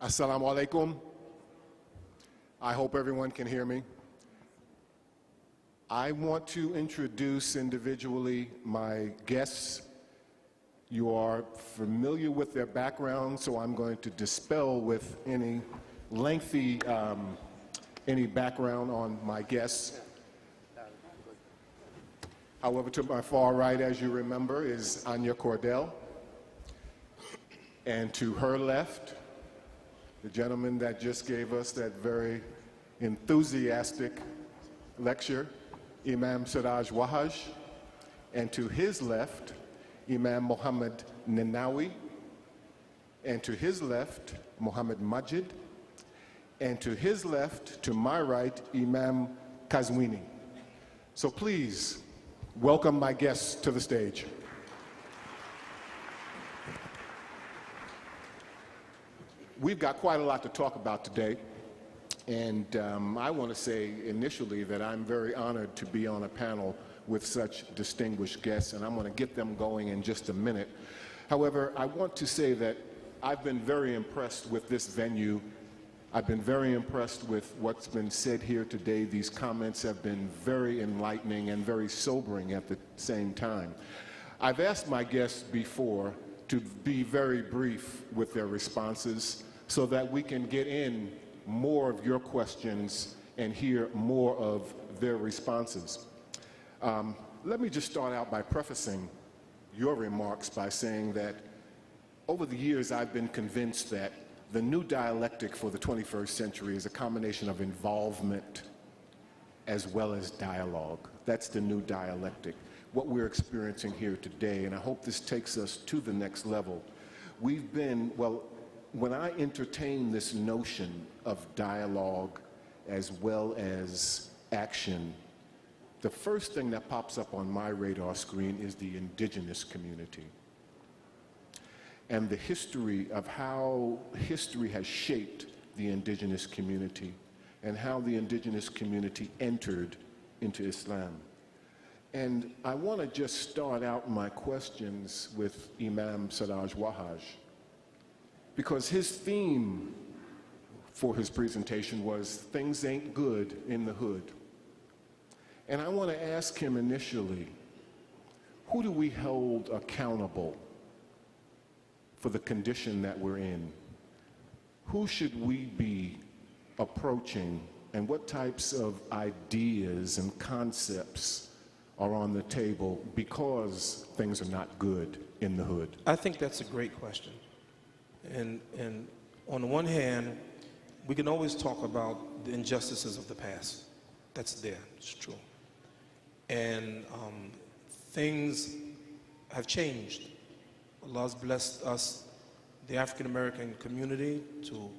Assalamu alaikum. I hope everyone can hear me. I want to introduce individually my guests. You are familiar with their background, so I'm going to dispel with any lengthy, any background on my guests. However, to my far right, as you remember, is Anya Cordell. And to her left, the gentleman that just gave us that very enthusiastic lecture, Imam Siraj Wahhaj. And to his left, Imam Mohammed Ninowy. And to his left, Mohammed Magid. And to his left, to my right, Imam Kazwini. So please, welcome my guests to the stage. We've got quite a lot to talk about today, and I want to say initially that I'm very honored to be on a panel with such distinguished guests, and I'm going to get them going in just a minute. However, I want to say that I've been very impressed with this venue. I've been very impressed with what's been said here today. These comments have been very enlightening and very sobering at the same time. I've asked my guests before to be very brief with their responses so that we can get in more of your questions and hear more of their responses. Let me just start out by prefacing your remarks by saying that over the years I've been convinced that the new dialectic for the 21st century is a combination of involvement as well as dialogue. That's the new dialectic, what we're experiencing here today, and I hope this takes us to the next level. We've been, well, when I entertain this notion of dialogue as well as action, the first thing that pops up on my radar screen is the indigenous community and the history of how history has shaped the indigenous community and how the indigenous community entered into Islam. And I want to just start out my questions with Imam Siraj Wahhaj, because his theme for his presentation was things ain't good in the hood. And I want to ask him initially, who do we hold accountable for the condition that we're in? Who should we be approaching, and what types of ideas and concepts are on the table because things are not good in the hood? I think that's a great question. And on the one hand, we can always talk about the injustices of the past. That's there, it's true. And things have changed. Allah's blessed us, the African American community, to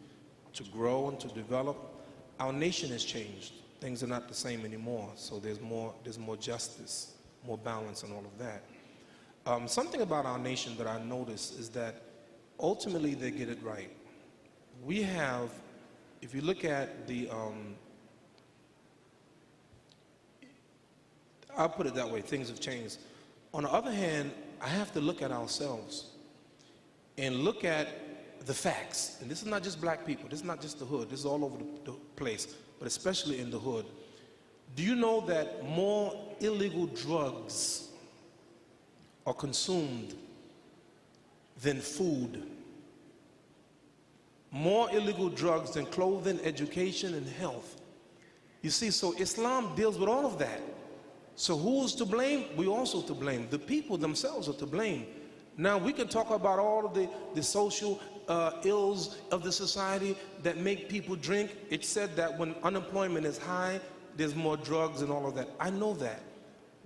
grow and to develop. Our nation has changed. Things are not the same anymore, so there's more justice, more balance, and all of that. Something about our nation that I notice is that ultimately they get it right. We have, if you look at the, I'll put it that way, things have changed. On the other hand, I have to look at ourselves and look at the facts. And this is not just black people, this is not just the hood, this is all over the place, but especially in the hood. Do you know that more illegal drugs are consumed than food? More illegal drugs than clothing, education, and health. You see, so Islam deals with all of that. So who's to blame? We also to blame. The people themselves are to blame. Now we can talk about all of the social ills of the society that make people drink. It's said that when unemployment is high, there's more drugs and all of that. I know that.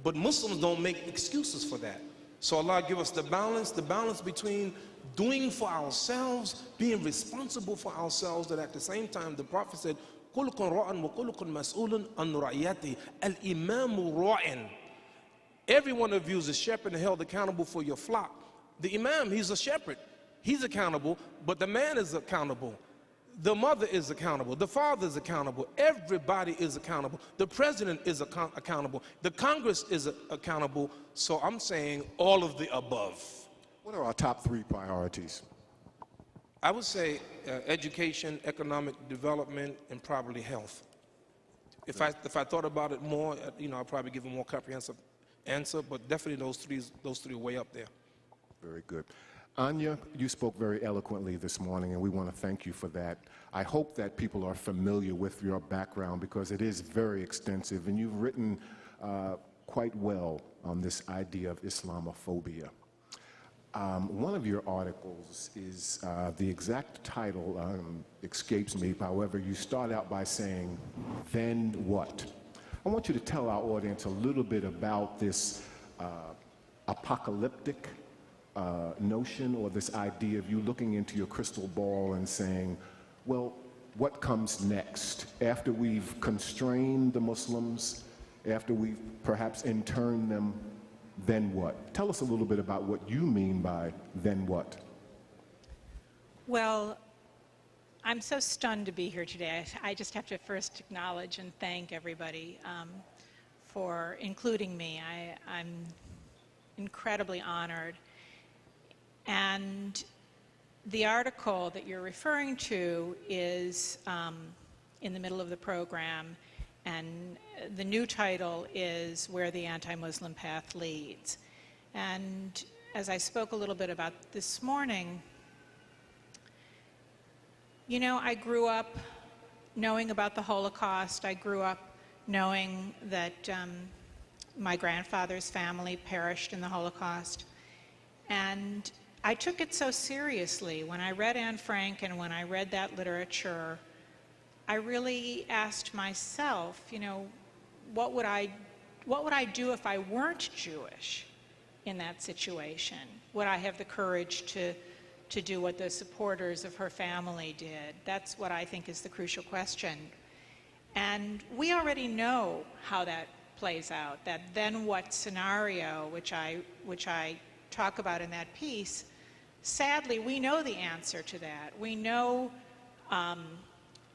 But Muslims don't make excuses for that. So Allah give us the balance between doing for ourselves, being responsible for ourselves, that at the same time the Prophet said, كُلُّكُمْ رَاعٍ وَكُلُّكُمْ مَسْئُولٌ عَنْ رَعِيَّتِهِ الْإِمَامُ رَاعٍ. Every one of you is a shepherd and held accountable for your flock. The Imam, he's a shepherd. He's accountable, but the man is accountable. The mother is accountable. The father is accountable. Everybody is accountable. The president is accountable. The Congress is accountable. So I'm saying all of the above. What are our top 3 priorities? I would say education, economic development, and probably health. If I thought about it more, I'd probably give a more comprehensive answer, but definitely those three are way up there. Very good. Anya, you spoke very eloquently this morning, and we want to thank you for that. I hope that people are familiar with your background because it is very extensive, and you've written quite well on this idea of Islamophobia. One of your articles is, the exact title escapes me, however, you start out by saying, "Then what?" I want you to tell our audience a little bit about this apocalyptic notion, or this idea of you looking into your crystal ball and saying, well, what comes next? After we've constrained the Muslims, after we've perhaps interned them, then what? Tell us a little bit about what you mean by then what. Well, I'm so stunned to be here today. I just have to first acknowledge and thank everybody for including me. I'm incredibly honored. And the article that you're referring to is in the middle of the program, and the new title is Where the Anti-Muslim Path Leads. And as I spoke a little bit about this morning, I grew up knowing about the Holocaust. I grew up knowing that my grandfather's family perished in the Holocaust. And I took it so seriously. When I read Anne Frank and when I read that literature, I really asked myself, what would I do if I weren't Jewish in that situation? Would I have the courage to do what the supporters of her family did? That's what I think is the crucial question. And we already know how that plays out, that then what scenario, which I talk about in that piece. Sadly, we know the answer to that. We know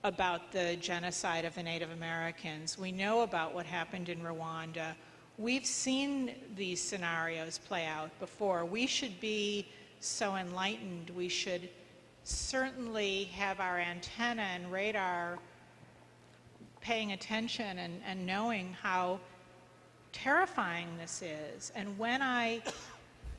about the genocide of the Native Americans. We know about what happened in Rwanda. We've seen these scenarios play out before. We should be so enlightened. We should certainly have our antenna and radar paying attention and knowing how terrifying this is. And when I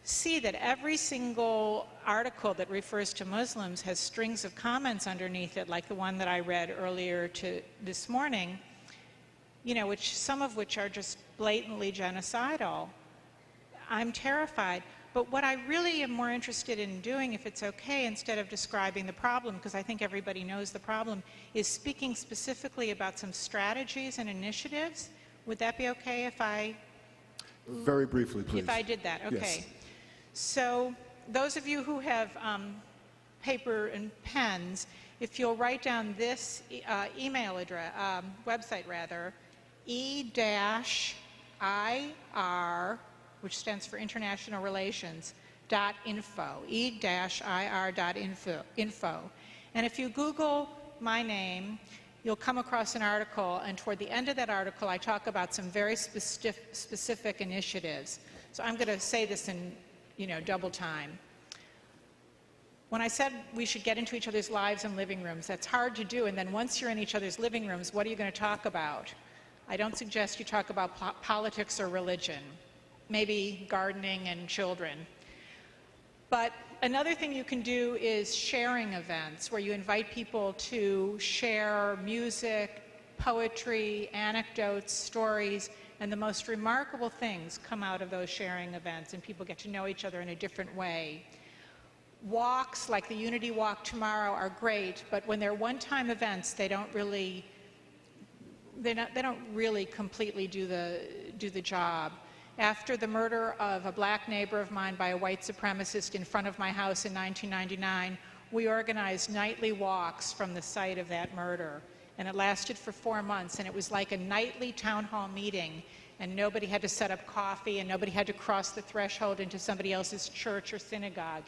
see that every single article that refers to Muslims has strings of comments underneath it, like the one that I read earlier this morning, some of which are just blatantly genocidal, I'm terrified. But what I really am more interested in doing, if it's okay, instead of describing the problem, because I think everybody knows the problem, is speaking specifically about some strategies and initiatives. Would that be okay if I... Very briefly, please. If I did that, okay. Yes. So those of you who have paper and pens, if you'll write down this email address, website rather, e-ir, which stands for International Relations, .info, e-ir.info. And if you Google my name, you'll come across an article, and toward the end of that article, I talk about some very specific initiatives. So I'm going to say this in, double time. When I said we should get into each other's lives and living rooms, that's hard to do, and then once you're in each other's living rooms, what are you going to talk about? I don't suggest you talk about politics or religion, maybe gardening and children. But another thing you can do is sharing events where you invite people to share music, poetry, anecdotes, stories, and the most remarkable things come out of those sharing events, and people get to know each other in a different way. Walks like the Unity Walk tomorrow are great, but when they're one-time events, they don't really completely do the job. After the murder of a black neighbor of mine by a white supremacist in front of my house in 1999, we organized nightly walks from the site of that murder. And it lasted for 4 months, and it was like a nightly town hall meeting, and nobody had to set up coffee, and nobody had to cross the threshold into somebody else's church or synagogue,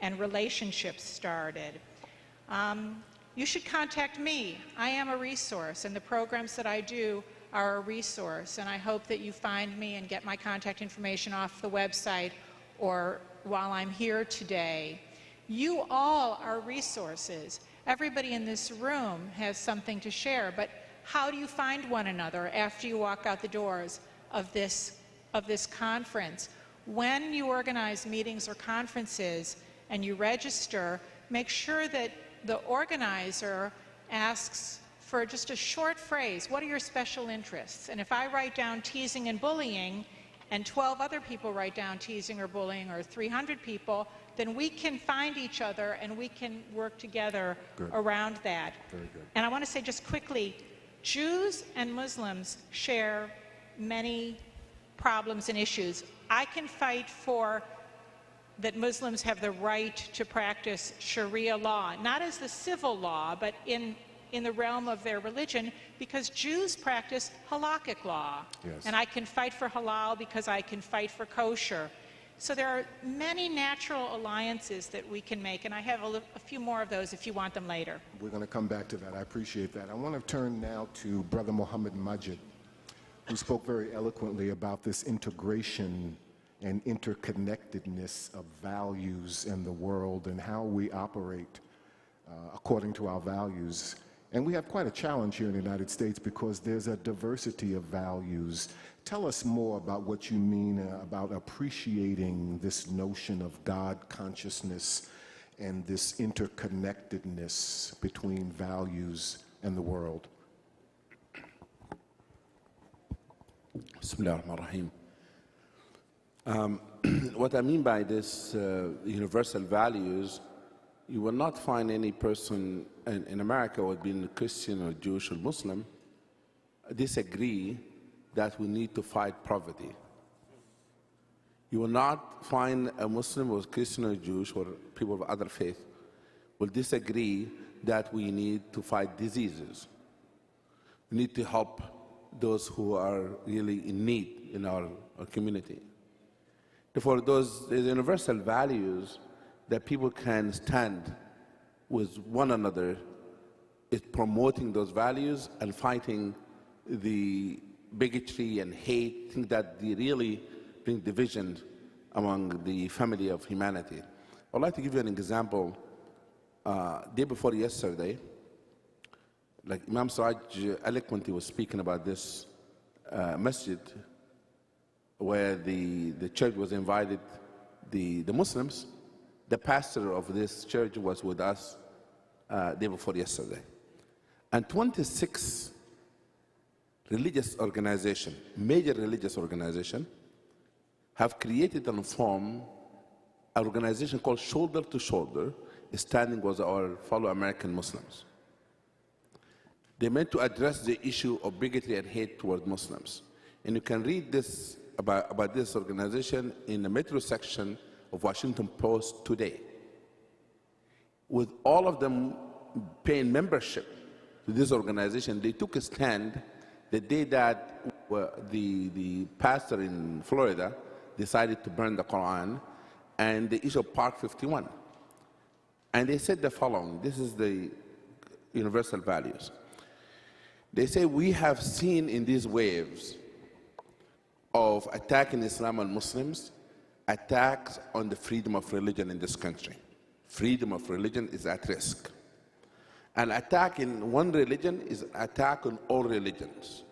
and relationships started. You should contact me. I am a resource, and the programs that I do are a resource, and I hope that you find me and get my contact information off the website or while I'm here today. You all are resources. Everybody in this room has something to share, but how do you find one another after you walk out the doors of this conference? When you organize meetings or conferences and you register, make sure that the organizer asks for just a short phrase, what are your special interests? And if I write down teasing and bullying, and 12 other people write down teasing or bullying, or 300 people, then we can find each other and we can work together around that. Very good. And I want to say just quickly, Jews and Muslims share many problems and issues. I can fight for that Muslims have the right to practice Sharia law, not as the civil law, but in the realm of their religion, because Jews practice halakhic law. Yes. And I can fight for halal because I can fight for kosher. So there are many natural alliances that we can make, and I have a few more of those if you want them later. We're going to come back to that. I appreciate that. I want to turn now to Brother Mohammed Magid, who spoke very eloquently about this integration and interconnectedness of values in the world and how we operate according to our values. And we have quite a challenge here in the United States because there's a diversity of values. Tell us more about what you mean about appreciating this notion of God consciousness and this interconnectedness between values and the world. Bismillah ar-Rahman ar-Rahim. What I mean by this universal values, you will not find any person in America, whether being Christian or Jewish or Muslim, disagree that we need to fight poverty. You will not find a Muslim or Christian or Jewish or people of other faith will disagree that we need to fight diseases. We need to help those who are really in need in our community. Therefore, those universal values that people can stand with one another is promoting those values and fighting the bigotry and hate, things that they really bring division among the family of humanity. I'd like to give you an example. Day before yesterday, like Imam Siraj eloquently was speaking about this masjid where the church was invited the Muslims. The pastor of this church was with us day before yesterday. And 26 religious organizations, major religious organizations, have created and formed an organization called Shoulder to Shoulder, standing with our fellow American Muslims. They meant to address the issue of bigotry and hate toward Muslims. And you can read this about this organization in the metro section of Washington Post today. With all of them paying membership to this organization, they took a stand the day that the pastor in Florida decided to burn the Quran and the issue of Park 51. And they said the following, this is the universal values. They say, we have seen in these waves of attacking Islam and Muslims, attacks on the freedom of religion in this country. Freedom of religion is at risk. An attack in one religion is an attack on all religions.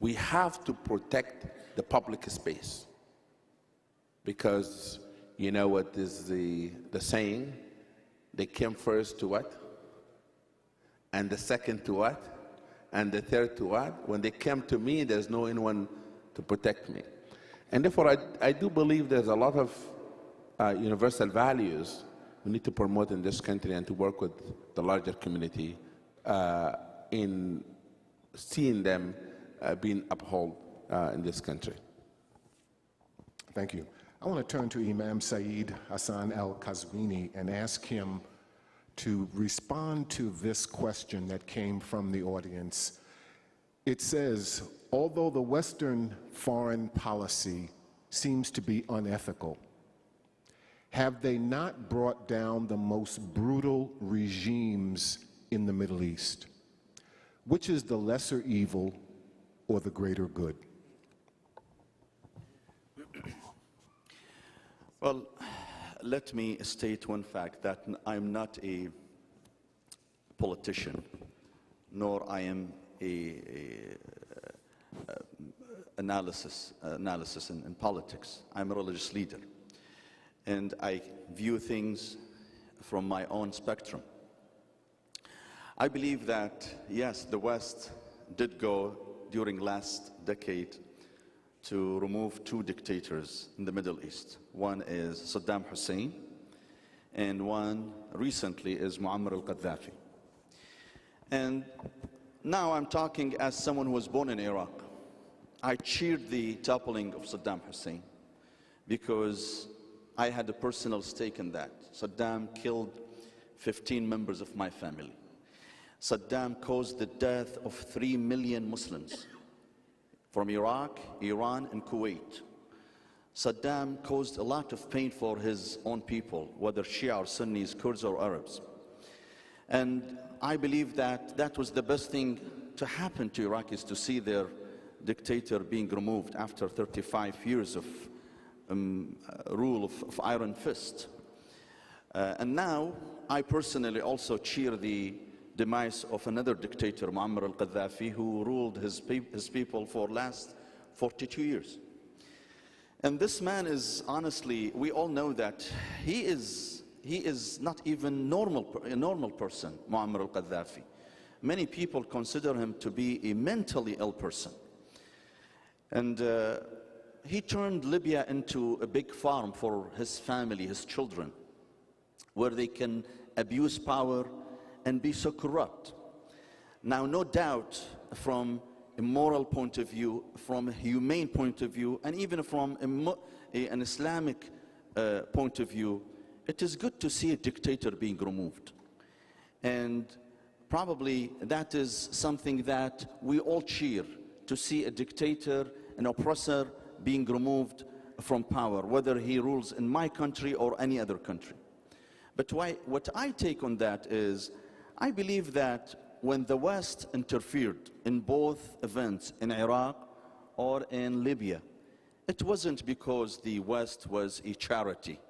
We have to protect the public space. Because you know what is the saying? They came first to what? And the second to what? And the third to what? When they came to me, there's no anyone to protect me. And therefore, I do believe there's a lot of universal values we need to promote in this country and to work with the larger community in seeing them being upheld in this country. Thank you. I want to turn to Imam Saeed Hassan al-Kazwini and ask him to respond to this question that came from the audience. It says, although the Western foreign policy seems to be unethical, have they not brought down the most brutal regimes in the Middle East? Which is the lesser evil or the greater good? Well, let me state one fact, that I'm not a politician, nor I am a analysis in politics. I'm a religious leader, and I view things from my own spectrum. I believe that, yes, the West did go during last decade to remove two dictators in the Middle East. One is Saddam Hussein, and one recently is Muammar al-Gaddafi. And now I'm talking as someone who was born in Iraq. I cheered the toppling of Saddam Hussein because I had a personal stake in that. Saddam killed 15 members of my family. Saddam caused the death of 3 million Muslims from Iraq, Iran, and Kuwait. Saddam caused a lot of pain for his own people, whether Shia or Sunnis, Kurds or Arabs. And I believe that that was the best thing to happen to Iraqis, to see their dictator being removed after 35 years of rule of iron fist. And now I personally also cheer the demise of another dictator, Muammar al-Gaddafi, who ruled his people for last 42 years. And this man is, honestly, we all know that he is not even a normal person, Muammar al-Gaddafi. Many people consider him to be a mentally ill person. And he turned Libya into a big farm for his family, his children, where they can abuse power and be so corrupt. Now, no doubt, from a moral point of view, from a humane point of view, and even from an Islamic point of view, it is good to see a dictator being removed. And probably that is something that we all cheer, to see a dictator, an oppressor being removed from power, whether he rules in my country or any other country. But what I take on that is, I believe that when the West interfered in both events, in Iraq or in Libya, it wasn't because the West was a charity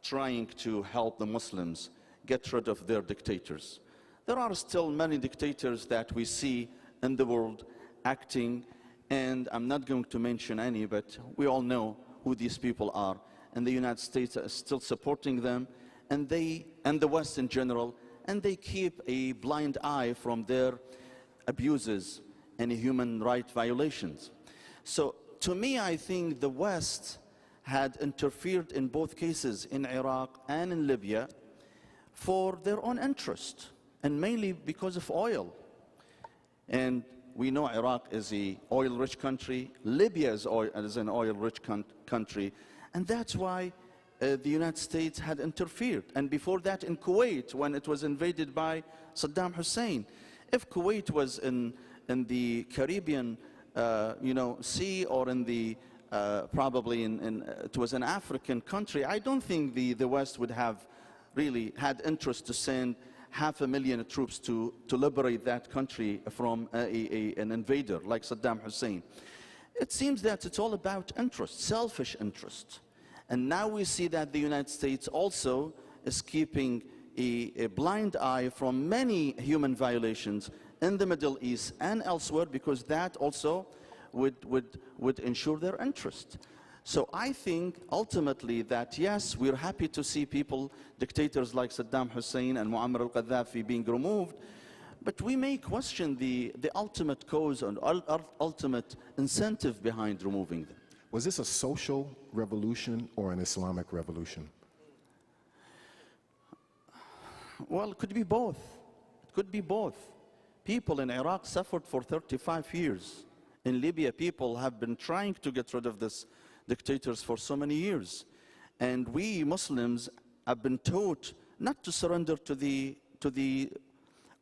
trying to help the Muslims get rid of their dictators. There are still many dictators that we see in the world acting, and I'm not going to mention any, but we all know who these people are. And the United States is still supporting them, and the West in general, and they keep a blind eye from their abuses and human rights violations. So to me, I think the West had interfered in both cases, in Iraq and in Libya, for their own interest, and mainly because of oil. And we know Iraq is an oil-rich country, Libya is an oil-rich country, and that's why the United States had interfered. And before that in Kuwait, when it was invaded by Saddam Hussein. If Kuwait was in the Caribbean Sea, or in the probably it was an African country, I don't think the West would have really had interest to send 500,000 troops to liberate that country from an invader like Saddam Hussein. It seems that it's all about interest, selfish interest. And now we see that the United States also is keeping a blind eye from many human violations in the Middle East and elsewhere, because that also would ensure their interest. So I think ultimately that, yes, we're happy to see dictators like Saddam Hussein and Muammar al-Gaddafi being removed, but we may question the ultimate cause and ultimate incentive behind removing them. Was this a social revolution or an Islamic revolution? Well, it could be both. It could be both. People in Iraq suffered for 35 years. In Libya, people have been trying to get rid of these dictators for so many years. And we Muslims have been taught not to surrender to the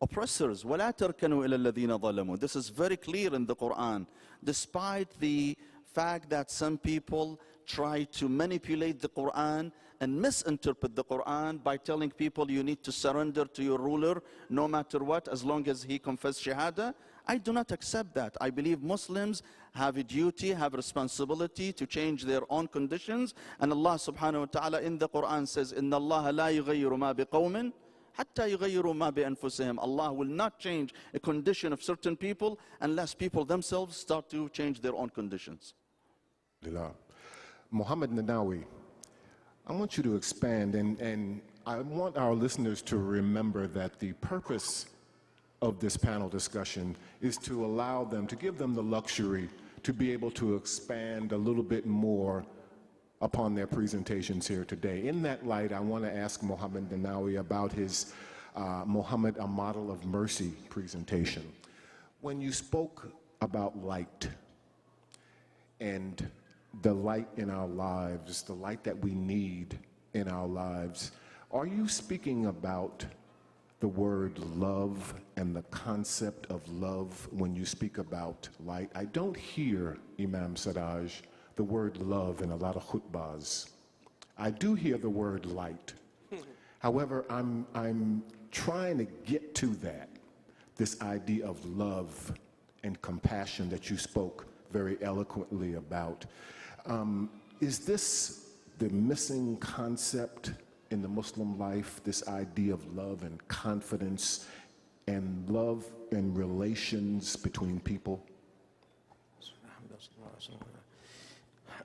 oppressors. وَلَا تَرْكَنُوا إِلَى الَّذِينَ ظَلَمُوا. This is very clear in the Quran. Despite the fact that some people try to manipulate the Quran and misinterpret the Quran by telling people you need to surrender to your ruler no matter what, as long as he confesses Shahada. I do not accept that. I believe Muslims have a duty, have a responsibility to change their own conditions. And Allah subhanahu wa ta'ala in the Quran says, إِنَّ اللَّهَ لَا يُغَيِّرُ مَا بِقَوْمٍ حَتَّى يُغَيِّرُوا مَا بِأَنفُسِهِمْ. Allah will not change a condition of certain people unless people themselves start to change their own conditions. Mohammed Ninowy, I want you to expand, and I want our listeners to remember that the purpose of this panel discussion is to allow them, to give them the luxury to be able to expand a little bit more upon their presentations here today. In that light, I want to ask Mohammed Ninowy about his Mohammed, a Model of Mercy presentation. When you spoke about light and the light in our lives, the light that we need in our lives, are you speaking about the word love and the concept of love when you speak about light? I don't hear, Imam Siraj, the word love in a lot of khutbahs. I do hear the word light. However, I'm trying to get to that, this idea of love and compassion that you spoke very eloquently about. Is this the missing concept in the Muslim life, this idea of love and confidence and love and relations between people?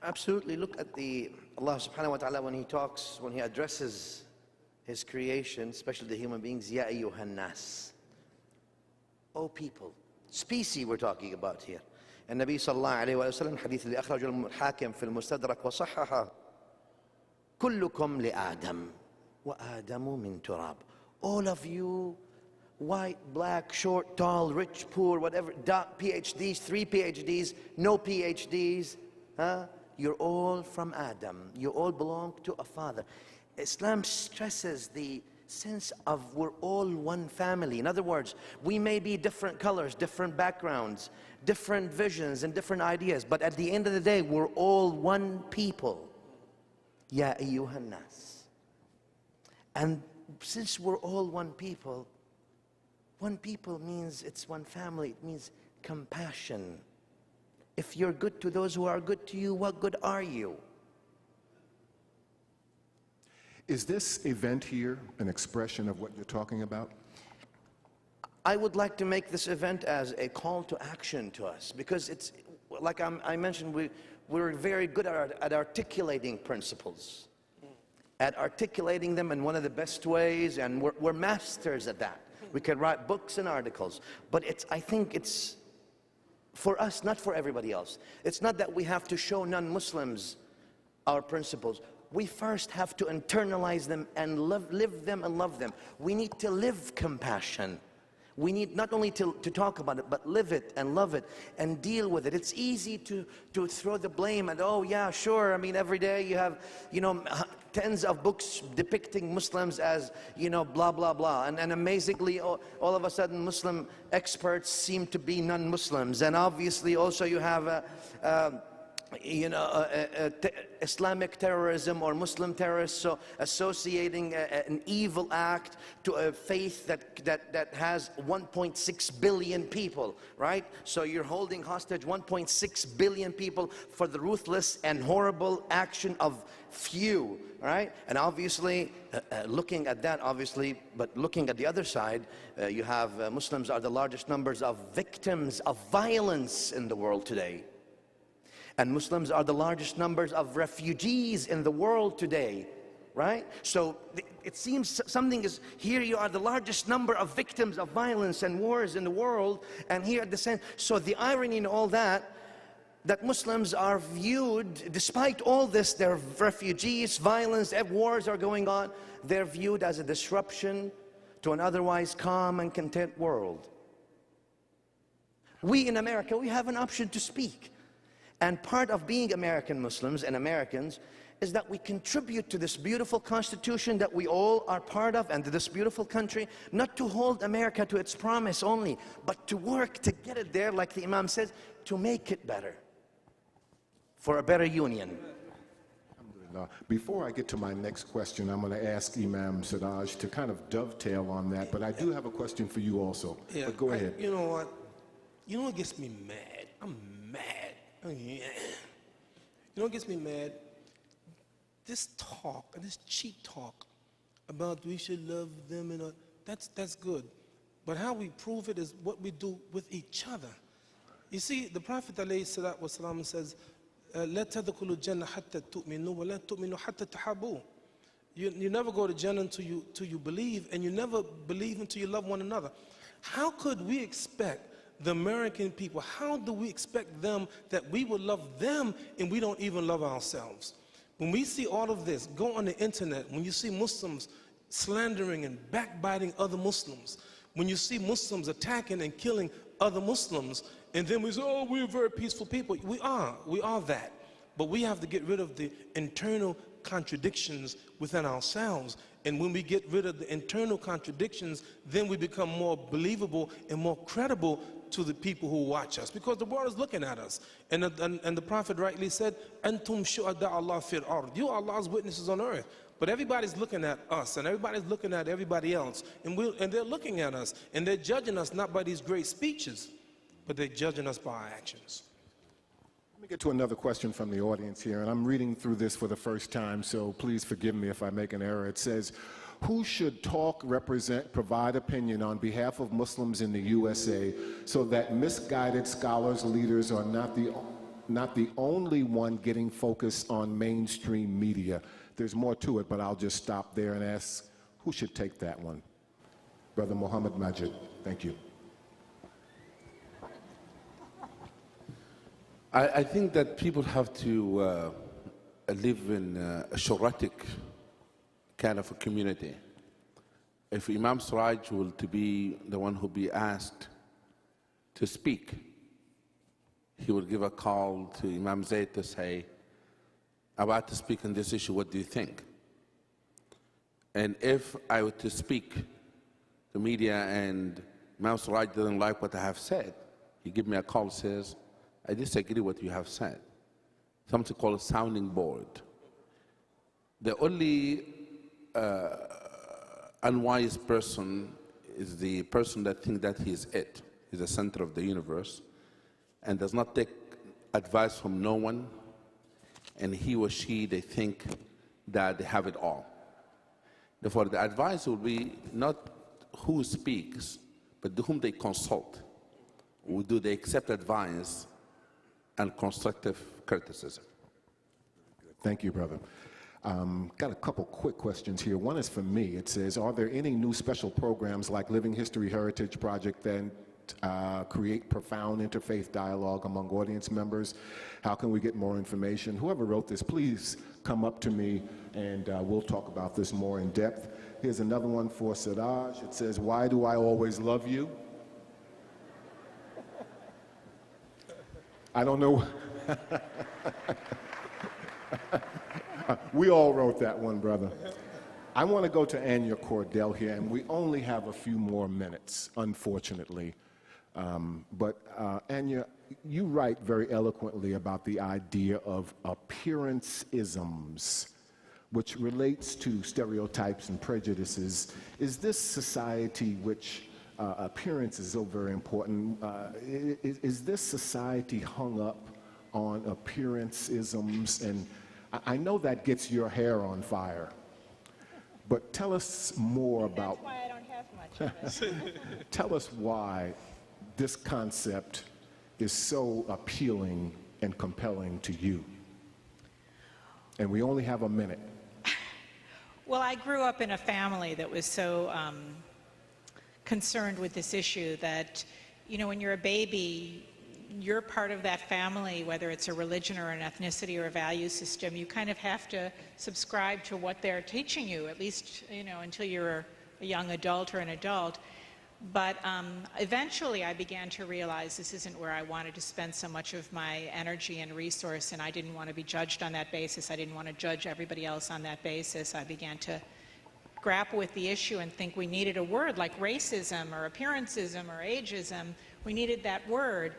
Absolutely. Look at Allah subhanahu wa ta'ala when he talks, when he addresses his creation, especially the human beings, Ya ayyuhan nas. Oh people, species we're talking about here. And Nabi sallallahu alayhi wa sallam, hadith اللي أخرجه الحاكم في المستدرك وصححه, كلكم لآدم وآدم من تراب. All of you, white, black, short, tall, rich, poor, whatever, PhDs, 3 PhDs, no PhDs, you're all from Adam. You all belong to a father. Islam stresses the sense of we're all one family. In other words, we may be different colors, different backgrounds, different visions and different ideas, but at the end of the day, we're all one people. Ya ayyuhan nas. And since we're all one people means it's one family. It means compassion. If you're good to those who are good to you, what good are you? Is this event here an expression of what you're talking about? I would like to make this event as a call to action to us, because it's, like I mentioned, we're very good at articulating principles, at articulating them in one of the best ways, and we're masters at that. We can write books and articles, but I think it's for us, not for everybody else. It's not that we have to show non-Muslims our principles. We first have to internalize them and live them and love them. We need to live compassion. We need not only to talk about it, but live it and love it and deal with it. It's easy to throw the blame and, oh yeah, sure, I mean, every day you have, tens of books depicting Muslims as, blah, blah, blah. And amazingly, all of a sudden, Muslim experts seem to be non-Muslims. And obviously, also you have Islamic terrorism or Muslim terrorists, so associating an evil act to a faith that has 1.6 billion people, right? So you're holding hostage 1.6 billion people for the ruthless and horrible action of few, right? And obviously, looking at that, but looking at the other side, you have Muslims are the largest numbers of victims of violence in the world today. And Muslims are the largest numbers of refugees in the world today, right? So it seems something is, here you are the largest number of victims of violence and wars in the world, and here at the same, so the irony in all that Muslims are viewed, despite all this, they're refugees, violence, wars are going on, they're viewed as a disruption to an otherwise calm and content world. We in America, we have an option to speak. And part of being American Muslims and Americans is that we contribute to this beautiful constitution that we all are part of, and to this beautiful country, not to hold America to its promise only, but to work to get it there, like the Imam says, to make it better, for a better union. Before I get to my next question, I'm going to ask Imam Siraj to kind of dovetail on that, but I do have a question for you also. Yeah, But go ahead. You know what? You know what gets me mad? I'm mad. Oh, yeah. You know what gets me mad? This talk, this cheap talk about we should love them and that's good. But how we prove it is what we do with each other. You see, the Prophet ﷺ says, لا تدخلوا الجنة حتى تؤمنوا ولا تؤمنوا حتى تحابوا. You never go to Jannah until you believe, and you never believe until you love one another. How could we expect the American people, how do we expect them that we will love them and we don't even love ourselves? When we see all of this, go on the internet, when you see Muslims slandering and backbiting other Muslims, when you see Muslims attacking and killing other Muslims, and then we say, oh, we're very peaceful people. We are that. But we have to get rid of the internal contradictions within ourselves. And when we get rid of the internal contradictions, then we become more believable and more credible to the people who watch us, because the world is looking at us. And the Prophet rightly said, Antum shuhada Allah fil ard. You are Allah's witnesses on earth. But everybody's looking at us, and everybody's looking at everybody else, and they're looking at us, and they're judging us not by these great speeches, but they're judging us by our actions. Let me get to another question from the audience here, and I'm reading through this for the first time, so please forgive me if I make an error. It says, who should talk, represent, provide opinion on behalf of Muslims in the USA so that misguided scholars, leaders are not the only one getting focused on mainstream media? There's more to it, but I'll just stop there and ask, who should take that one? Brother Mohammed Magid, thank you. I think that people have to live in a shuratic kind of a community. If Imam Siraj will to be the one who be asked to speak, he will give a call to Imam Zayd to say, about to speak on this issue, what do you think? And if I were to speak to media and Imam Siraj doesn't like what I have said, he give me a call, says, I disagree with what you have said. Something called a sounding board. The only unwise person is the person that thinks that he is it. He's the center of the universe and does not take advice from no one, and he or she, they think that they have it all. Therefore, the advice will be not who speaks, but to whom they consult. Do they accept advice and constructive criticism? Thank you, brother. Got a couple quick questions here. One is for me. It says, are there any new special programs like Living History Heritage Project that create profound interfaith dialogue among audience members? How can we get more information? Whoever wrote this, please come up to me and we'll talk about this more in depth. Here's another one for Siraj. It says, why do I always love you? I don't know. We all wrote that one, brother. I want to go to Anya Cordell here, and we only have a few more minutes, unfortunately. But Anya, you write very eloquently about the idea of appearance-isms, which relates to stereotypes and prejudices. Is this society which appearance is so very important, is this society hung up on appearance-isms? And I know that gets your hair on fire, but tell us more about... That's why I don't have much of it. Tell us why this concept is so appealing and compelling to you. And we only have a minute. Well, I grew up in a family that was so concerned with this issue that, you know, when you're a baby, you're part of that family, whether it's a religion or an ethnicity or a value system. You kind of have to subscribe to what they're teaching you, at least, you know, until you're a young adult or an adult. But eventually I began to realize this isn't where I wanted to spend so much of my energy and resource, and I didn't want to be judged on that basis. I didn't want to judge everybody else on that basis. I began to grapple with the issue and think we needed a word like racism or appearanceism or ageism. We needed that word.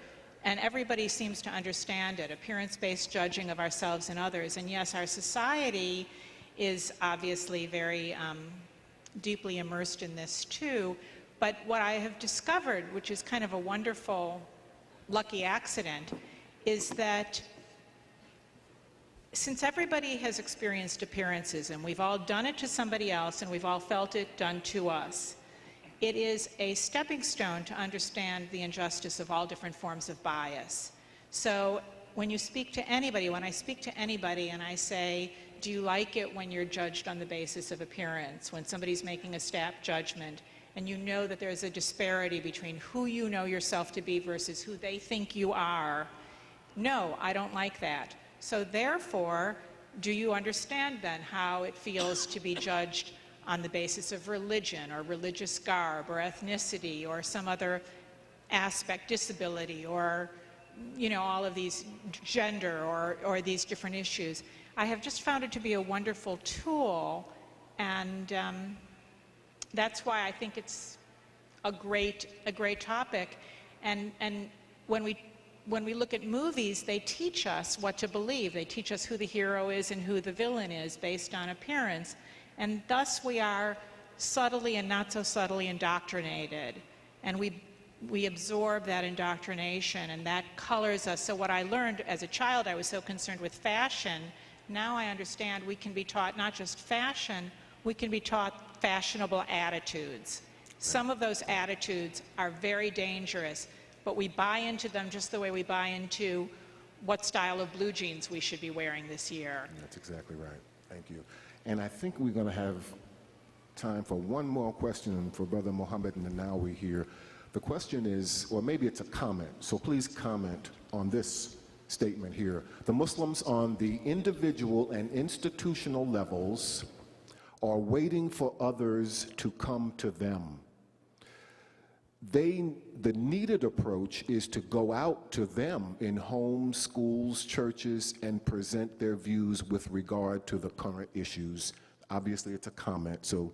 And everybody seems to understand it, appearance-based judging of ourselves and others. And yes, our society is obviously very deeply immersed in this too. But what I have discovered, which is kind of a wonderful, lucky accident, is that since everybody has experienced appearances, and we've all done it to somebody else, and we've all felt it done to us, it is a stepping stone to understand the injustice of all different forms of bias. So when you speak to anybody, when I speak to anybody and I say, do you like it when you're judged on the basis of appearance, when somebody's making a snap judgment, and you know that there's a disparity between who you know yourself to be versus who they think you are? No, I don't like that. So therefore, do you understand then how it feels to be judged on the basis of religion or religious garb or ethnicity or some other aspect, disability, or all of these gender or these different issues? I have just found it to be a wonderful tool, and that's why I think it's a great topic. And when we look at movies, they teach us what to believe. They teach us who the hero is and who the villain is based on appearance. And thus we are subtly and not so subtly indoctrinated. And we absorb that indoctrination, and that colors us. So what I learned as a child, I was so concerned with fashion. Now I understand we can be taught not just fashion, we can be taught fashionable attitudes. Some of those attitudes are very dangerous, but we buy into them just the way we buy into what style of blue jeans we should be wearing this year. That's exactly right. Thank you. And I think we're going to have time for one more question for Brother Mohammed and Ninowy here. The question is, or maybe it's a comment, so please comment on this statement here. The Muslims on the individual and institutional levels are waiting for others to come to them. The needed approach is to go out to them in homes, schools, churches, and present their views with regard to the current issues. Obviously, it's a comment, so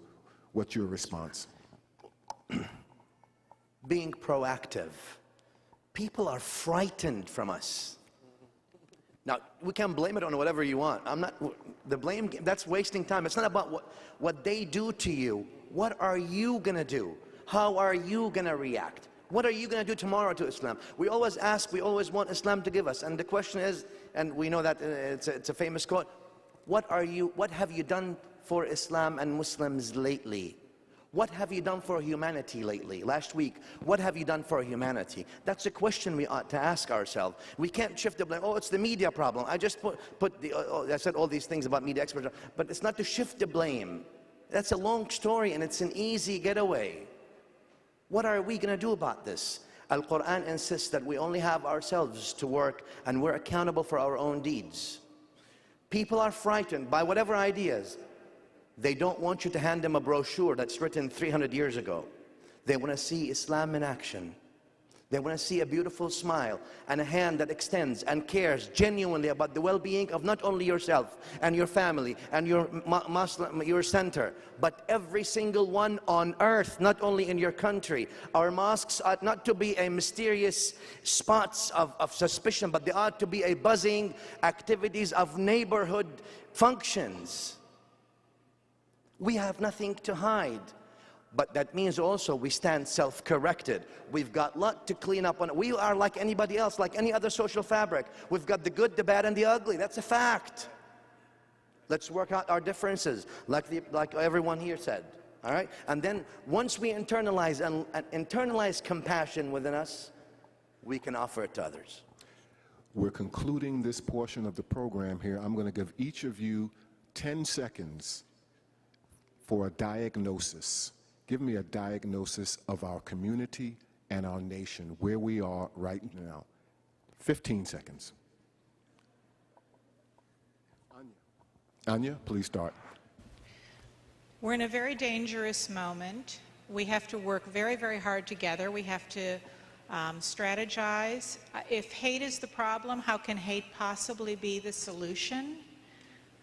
what's your response? Being proactive. People are frightened from us. Now, we can blame it on whatever you want. The blame, that's wasting time. It's not about what they do to you. What are you going to do? How are you going to react? What are you going to do tomorrow to Islam? We always ask, we always want Islam to give us. And the question is, and we know that it's a famous quote, what have you done for Islam and Muslims lately? What have you done for humanity lately? Last week, what have you done for humanity? That's a question we ought to ask ourselves. We can't shift the blame. Oh, it's the media problem. I just I said all these things about media experts, but it's not to shift the blame. That's a long story and it's an easy getaway. What are we going to do about this? Al-Quran insists that we only have ourselves to work and we're accountable for our own deeds. People are frightened by whatever ideas. They don't want you to hand them a brochure that's written 300 years ago. They want to see Islam in action. They want to see a beautiful smile and a hand that extends and cares genuinely about the well-being of not only yourself and your family and your center, but every single one on earth, not only in your country. Our mosques ought not to be a mysterious spots of suspicion, but they ought to be a buzzing activities of neighborhood functions. We have nothing to hide. But that means also we stand self-corrected. We've got a lot to clean up on. We are like anybody else, like any other social fabric. We've got the good, the bad, and the ugly. That's a fact. Let's work out our differences, like everyone here said. All right? And then once we internalize and internalize compassion within us, we can offer it to others. We're concluding this portion of the program here. I'm going to give each of you 10 seconds for a diagnosis. Give me a diagnosis of our community and our nation, where we are right now. 15 seconds. Anya, please start. We're in a very dangerous moment. We have to work very, very hard together. We have to strategize. If hate is the problem, how can hate possibly be the solution?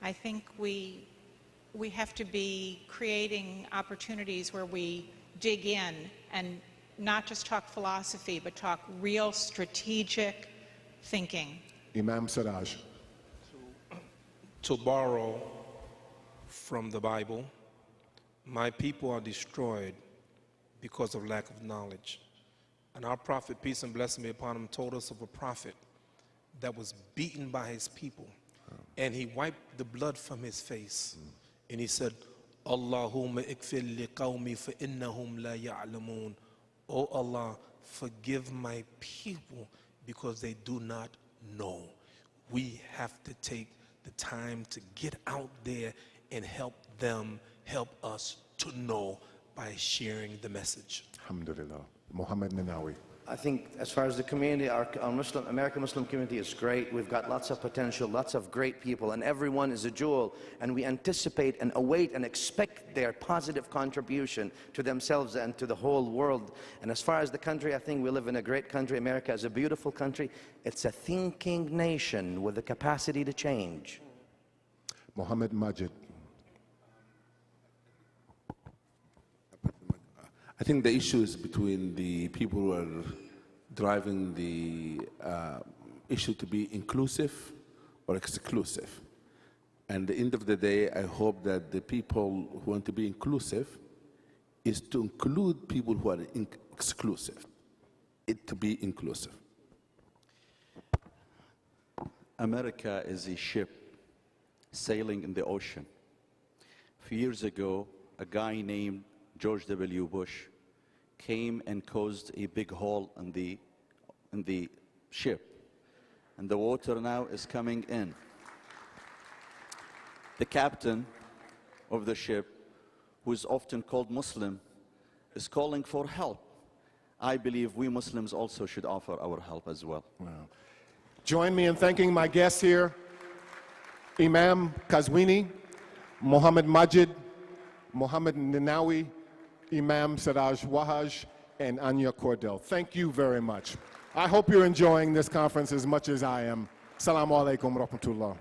I think we have to be creating opportunities where we dig in and not just talk philosophy, but talk real strategic thinking. Imam Siraj. To borrow from the Bible, my people are destroyed because of lack of knowledge. And our prophet, peace and blessing be upon him, told us of a prophet that was beaten by his people. And he wiped the blood from his face. And he said, Allahumma ikfir li qawmi fa innahum la ya'lamun. Oh Allah, forgive my people because they do not know. We have to take the time to get out there and help them, help us to know by sharing the message. Alhamdulillah. Mohammed Ninowy. I think as far as the community, our American Muslim community is great. We've got lots of potential, lots of great people, and everyone is a jewel. And we anticipate and await and expect their positive contribution to themselves and to the whole world. And as far as the country, I think we live in a great country. America is a beautiful country. It's a thinking nation with the capacity to change. Mohammed Magid. I think the issue is between the people who are driving the issue to be inclusive or exclusive. And at the end of the day, I hope that the people who want to be inclusive is to include people who are exclusive, it to be inclusive. America is a ship sailing in the ocean. A few years ago, a guy named George W. Bush came and caused a big hole in the ship. And the water now is coming in. The captain of the ship, who is often called Muslim, is calling for help. I believe we Muslims also should offer our help as well. Wow. Join me in thanking my guests here, Imam Kazwini, Mohammed Magid, Mohammed Ninowy, Imam Siraj Wahhaj, and Anya Cordell. Thank you very much. I hope you're enjoying this conference as much as I am. Assalamu alaikum wa rahmatullah.